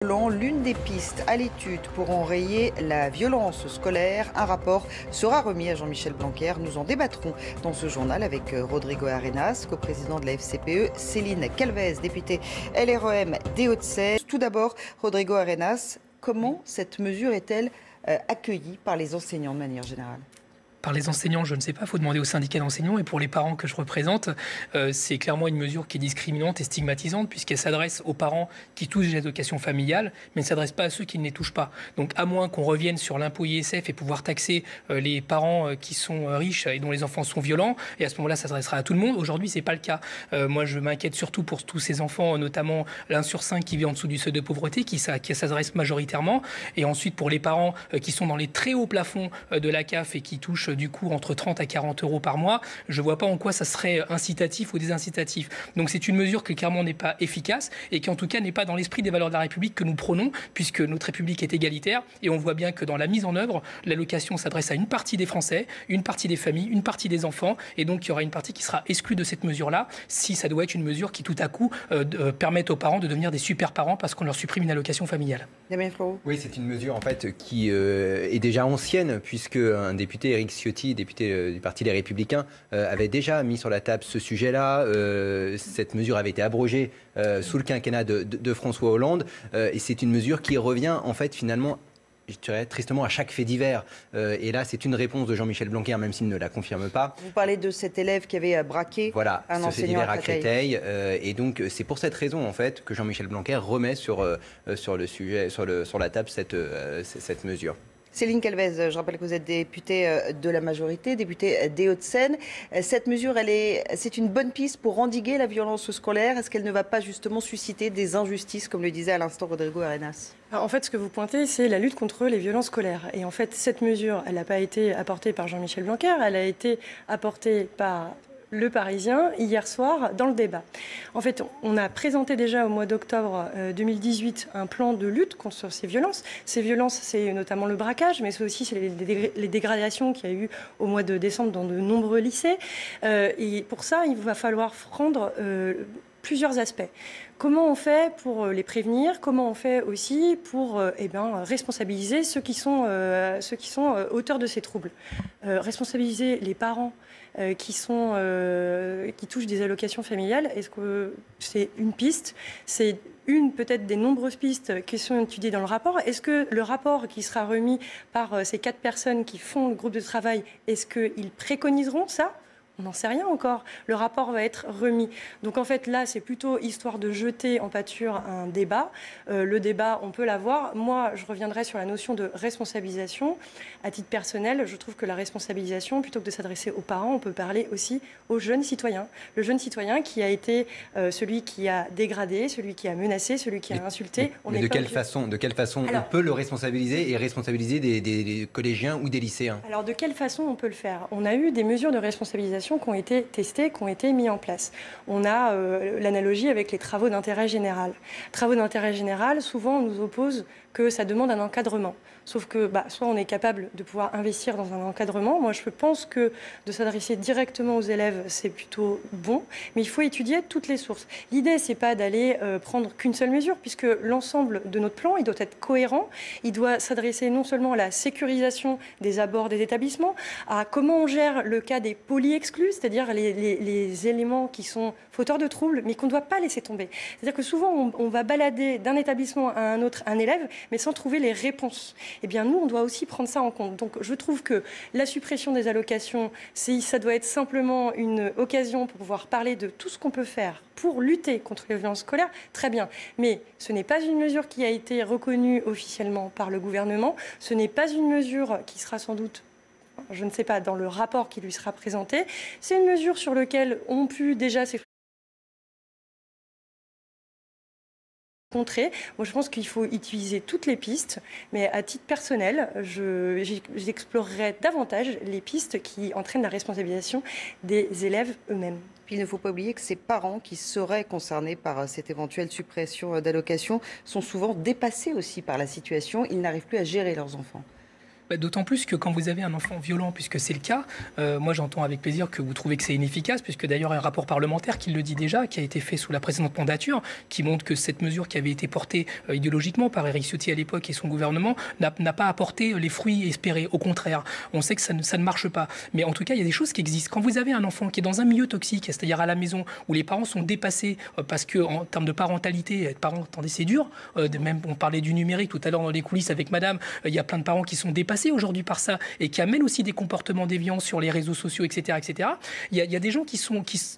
L'une des pistes à l'étude pour enrayer la violence scolaire. Un rapport sera remis à Jean-Michel Blanquer. Nous en débattrons dans ce journal avec Rodrigo Arenas, coprésident de la FCPE, Céline Calvez, députée LREM des Hauts-de-Seine. Tout d'abord, Rodrigo Arenas, comment cette mesure est-elle accueillie par les enseignants de manière générale ? Par les enseignants, je ne sais pas, il faut demander aux syndicats d'enseignants. Et pour les parents que je représente, c'est clairement une mesure qui est discriminante et stigmatisante puisqu'elle s'adresse aux parents qui touchent l'allocation familiale, mais ne s'adresse pas à ceux qui ne les touchent pas. Donc à moins qu'on revienne sur l'impôt ISF et pouvoir taxer les parents qui sont riches et dont les enfants sont violents, et à ce moment-là, ça s'adressera à tout le monde. Aujourd'hui, ce n'est pas le cas. Moi, je m'inquiète surtout pour tous ces enfants, notamment l'1 sur 5 qui vit en dessous du seuil de pauvreté, qui s'adresse majoritairement. Et ensuite, pour les parents qui sont dans les très hauts plafonds de la CAF et qui touchent du coup entre 30 à 40 euros par mois, je ne vois pas en quoi ça serait incitatif ou désincitatif. Donc c'est une mesure qui clairement n'est pas efficace et qui en tout cas n'est pas dans l'esprit des valeurs de la République que nous prônons, puisque notre République est égalitaire et on voit bien que dans la mise en œuvre, l'allocation s'adresse à une partie des Français, une partie des familles, une partie des enfants, et donc il y aura une partie qui sera exclue de cette mesure-là si ça doit être une mesure qui tout à coup permette aux parents de devenir des super parents parce qu'on leur supprime une allocation familiale. Oui, c'est une mesure en fait qui est déjà ancienne, puisque un député, Éric Ciotti, député du Parti Les Républicains, avait déjà mis sur la table ce sujet-là. Cette mesure avait été abrogée sous le quinquennat de François Hollande, et c'est une mesure qui revient en fait finalement, je dirais tristement, à chaque fait divers. Et là, c'est une réponse de Jean-Michel Blanquer, même s'il ne la confirme pas. Vous parlez de cet élève qui avait braqué un enseignant ce fait divers à Créteil. Et donc, c'est pour cette raison, en fait, que Jean-Michel Blanquer remet sur la table cette mesure. Céline Calvez, je rappelle que vous êtes députée de la majorité, députée des Hauts-de-Seine. Cette mesure, c'est une bonne piste pour endiguer la violence scolaire. Est-ce qu'elle ne va pas justement susciter des injustices, comme le disait à l'instant Rodrigo Arenas ? En fait, ce que vous pointez, c'est la lutte contre les violences scolaires. Et en fait, cette mesure, elle n'a pas été apportée par Jean-Michel Blanquer, elle a été apportée par Le Parisien, hier soir, dans le débat. En fait, on a présenté déjà au mois d'octobre 2018 un plan de lutte contre ces violences. Ces violences, c'est notamment le braquage, mais c'est aussi les dégradations qu'il y a eu au mois de décembre dans de nombreux lycées. Et pour ça, il va falloir prendre plusieurs aspects. Comment on fait pour les prévenir? Comment on fait aussi pour responsabiliser ceux qui sont auteurs de ces troubles? Responsabiliser les parents qui touchent des allocations familiales. Est-ce que c'est une piste? C'est une peut-être des nombreuses pistes qui sont étudiées dans le rapport. Est-ce que le rapport qui sera remis par ces 4 personnes qui font le groupe de travail, est-ce qu'ils préconiseront ça? On n'en sait rien encore. Le rapport va être remis. Donc en fait, là, c'est plutôt histoire de jeter en pâture un débat. Le débat, on peut l'avoir. Moi, je reviendrai sur la notion de responsabilisation. À titre personnel, je trouve que la responsabilisation, plutôt que de s'adresser aux parents, on peut parler aussi aux jeunes citoyens. Le jeune citoyen qui a été celui qui a dégradé, celui qui a menacé, celui qui a insulté. Mais de quelle façon on peut le responsabiliser et responsabiliser des collégiens ou des lycéens? Alors, de quelle façon on peut le faire? On a eu des mesures de responsabilisation qui ont été testées, qui ont été mises en place. On a l'analogie avec les travaux d'intérêt général. Travaux d'intérêt général, souvent on nous oppose que ça demande un encadrement. Sauf que soit on est capable de pouvoir investir dans un encadrement. Moi, je pense que de s'adresser directement aux élèves, c'est plutôt bon. Mais il faut étudier toutes les sources. L'idée, c'est pas d'aller prendre qu'une seule mesure, puisque l'ensemble de notre plan, il doit être cohérent. Il doit s'adresser non seulement à la sécurisation des abords des établissements, à comment on gère le cas des poly-exclus, c'est-à-dire les éléments qui sont fauteurs de troubles, mais qu'on ne doit pas laisser tomber. C'est-à-dire que souvent, on va balader d'un établissement à un autre un élève, mais sans trouver les réponses. Eh bien, nous, on doit aussi prendre ça en compte. Donc, je trouve que la suppression des allocations, ça doit être simplement une occasion pour pouvoir parler de tout ce qu'on peut faire pour lutter contre les violences scolaires, très bien. Mais ce n'est pas une mesure qui a été reconnue officiellement par le gouvernement. Ce n'est pas une mesure qui sera sans doute, je ne sais pas, dans le rapport qui lui sera présenté. C'est une mesure sur laquelle ont pu déjà s'exprimer. Moi, je pense qu'il faut utiliser toutes les pistes, mais à titre personnel, j'explorerai davantage les pistes qui entraînent la responsabilisation des élèves eux-mêmes. Puis il ne faut pas oublier que ces parents qui seraient concernés par cette éventuelle suppression d'allocations sont souvent dépassés aussi par la situation. Ils n'arrivent plus à gérer leurs enfants. D'autant plus que quand vous avez un enfant violent, puisque c'est le cas, moi j'entends avec plaisir que vous trouvez que c'est inefficace, puisque d'ailleurs il y a un rapport parlementaire qui le dit déjà, qui a été fait sous la précédente mandature, qui montre que cette mesure qui avait été portée idéologiquement par Éric Ciotti à l'époque et son gouvernement n'a pas apporté les fruits espérés. Au contraire, on sait que ça ne marche pas. Mais en tout cas, il y a des choses qui existent. Quand vous avez un enfant qui est dans un milieu toxique, c'est-à-dire à la maison, où les parents sont dépassés parce qu'en termes de parentalité, être parent, attendez, c'est dur. Même, on parlait du numérique tout à l'heure dans les coulisses avec madame. Il y a plein de parents qui sont dépassés aujourd'hui par ça et qui amènent aussi des comportements déviants sur les réseaux sociaux, etc. etc. Il y a des gens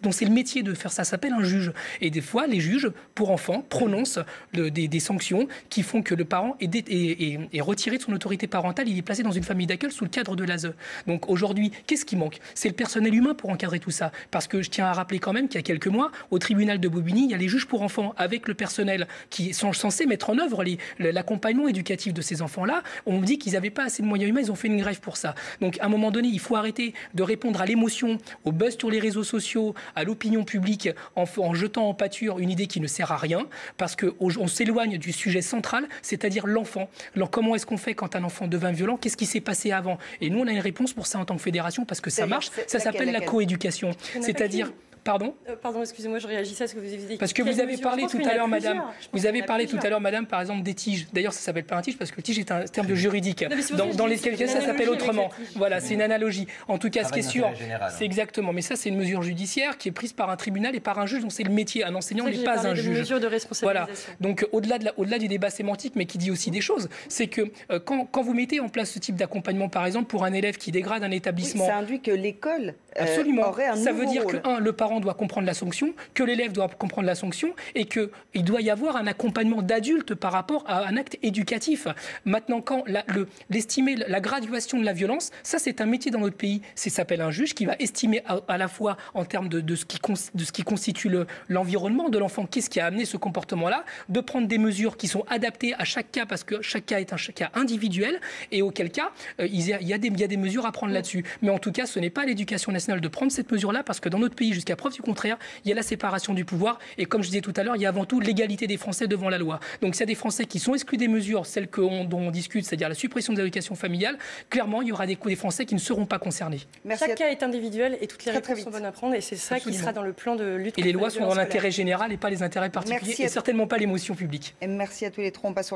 dont c'est le métier de faire ça, s'appelle un juge. Et des fois, les juges, pour enfants, prononcent des sanctions qui font que le parent est retiré de son autorité parentale, il est placé dans une famille d'accueil sous le cadre de l'ASE. Donc aujourd'hui, qu'est-ce qui manque? C'est le personnel humain pour encadrer tout ça. Parce que je tiens à rappeler quand même qu'il y a quelques mois, au tribunal de Bobigny, il y a les juges pour enfants avec le personnel qui sont censés mettre en œuvre l'accompagnement éducatif de ces enfants-là. On me dit qu'ils n'avaient pas assez de moyens humains, ils ont fait une grève pour ça. Donc à un moment donné, il faut arrêter de répondre à l'émotion, au buzz sur les réseaux sociaux, à l'opinion publique, en jetant en pâture une idée qui ne sert à rien, parce qu'on s'éloigne du sujet central, c'est-à-dire l'enfant. Alors comment est-ce qu'on fait quand un enfant devient violent? Qu'est-ce qui s'est passé avant? Et nous, on a une réponse pour ça en tant que fédération, parce que ça marche. Ça s'appelle la coéducation. C'est-à-dire... Pardon, excusez-moi, je réagissais à ce que vous avez dit. Parce que vous avez parlé tout à l'heure, madame. Vous avez parlé tout à l'heure, madame, par exemple, des tiges. D'ailleurs, ça s'appelle pas un tige parce que le tige est un terme de juridique. Dans les cas, ça s'appelle autrement. Voilà, c'est une analogie. En tout cas, ce qui est sûr, c'est exactement. Mais ça, c'est une mesure judiciaire qui est prise par un tribunal et par un juge dont c'est le métier. Un enseignant n'est pas un juge. Mesure de responsabilisation. Voilà. Donc, au-delà du débat sémantique, mais qui dit aussi des choses, c'est que quand vous mettez en place ce type d'accompagnement, par exemple, pour un élève qui dégrade un établissement, ça induit que l'école aurait un nouveau rôle. Ça veut dire que le parent doit comprendre la sanction, que l'élève doit comprendre la sanction et qu'il doit y avoir un accompagnement d'adulte par rapport à un acte éducatif. Maintenant, quand l'estimer la graduation de la violence, ça c'est un métier dans notre pays. Ça s'appelle un juge qui va estimer à la fois en termes de ce qui constitue l'environnement de l'enfant, qu'est-ce qui a amené ce comportement-là, de prendre des mesures qui sont adaptées à chaque cas parce que chaque cas est un cas individuel et auquel cas il y a des mesures à prendre là-dessus. Mais en tout cas, ce n'est pas à l'éducation nationale de prendre cette mesure-là parce que dans notre pays, jusqu'à preuve du contraire, il y a la séparation du pouvoir et comme je disais tout à l'heure, il y a avant tout l'égalité des Français devant la loi. Donc s'il y a des Français qui sont exclus des mesures, celles dont on discute, c'est-à-dire la suppression de l'allocation familiale, clairement, il y aura des Français qui ne seront pas concernés. Chaque cas est individuel et toutes les réponses sont bonnes à prendre et c'est ça qui sera dans le plan de lutte contre la violence scolaire. Et les lois sont dans l'intérêt général et pas les intérêts particuliers et certainement pas l'émotion publique. Et merci à tous les trois.